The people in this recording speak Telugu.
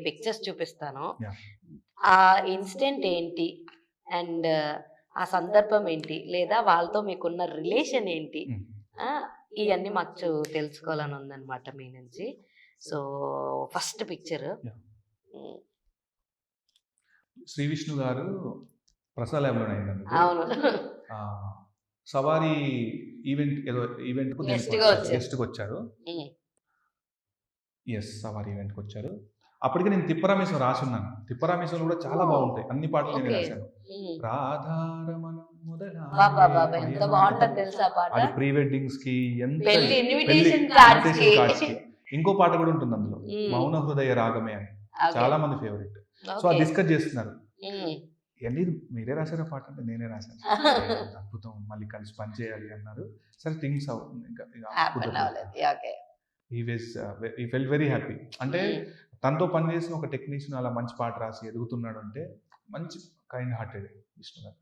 పిక్చర్స్ చూపిస్తాను. యాహ్! ఆ ఇన్సిడెంట్ ఏంటి? అండ్ ఆ సందర్భం ఏంటి? లేదా వాళ్ళతో మీకున్న రిలేషన్ ఏంటి? హ్మ్. ఆ! ఇయన్నీ మాకు తెలుసుకోవాలని ఉందనమాట మీ నుంచి. So, first picture. యాహ్! హ్మ్. శ్రీ విష్ణు గారు ప్రసాద్ ల్యాబ్‌లోనే అయిందండి ఇది. అవును. ఆహ్, సవారీ ఈవెంట్ ఏదో ఈవెంట్‌కు దేనికో గెస్ట్‌గా వచ్చారు. వచ్చారు. గెస్ట్‌కొచ్చారు. హ్మ్. యెస్. సవారీ ఈవెంట్‌కొచ్చారు. అప్పటికి నేను తిప్పరామేశ్వరం రాసున్నాను. తిప్పరామేశ్వరంలో కూడా చాలా ఓహ్! బాగుంటాయి. అన్ని పాటలు నేనే ఓకే. రాశాను. హ్మ్. రాధారమణం మొదలాయే అబ్బబ్బబ్బా! ఎంత పయనం బావుంటది తెలుసా ఆ పాట? అది ప్రీ వెడ్డింగ్స్‌కి ఎంత పెళ్లి పెళ్లి ఇన్విటేషన్ ఇన్విటేషన్ కార్డ్స్‌కి. కార్డ్స్‌కి. ఇంకో పాట కూడా ఉంటుంది అందులో. హ్మ్. మౌన హృదయ రాగమే అని. ఓకే. చాలా మంది ఫేవరెట్. సో, అది ఓకే. డిస్కస్ చేస్తున్నారు. హ్మ్. "ఏండి ఇది మీరే రాసారా పాట?" అంటే నేనే రాశాను. "ఏ అద్భుతం మళ్ళీ కలిసి పని చేయాలి" అన్నారు. సరే థింగ్స్ ఇంకా ఇక హ్యాపెన్ కుదరలేదు. అవ్వలేదు. ఓకే. హి ఫెల్ట్ వెరీ హ్యాపీ. అంటే హ్మ్. తనతో పనిచేసిన ఒక టెక్నీషియన్ అలా మంచి పాట రాసి ఎదుగుతున్నాడు అంటే మంచి కైండ్ హార్టెడ్ విష్ణు గారు.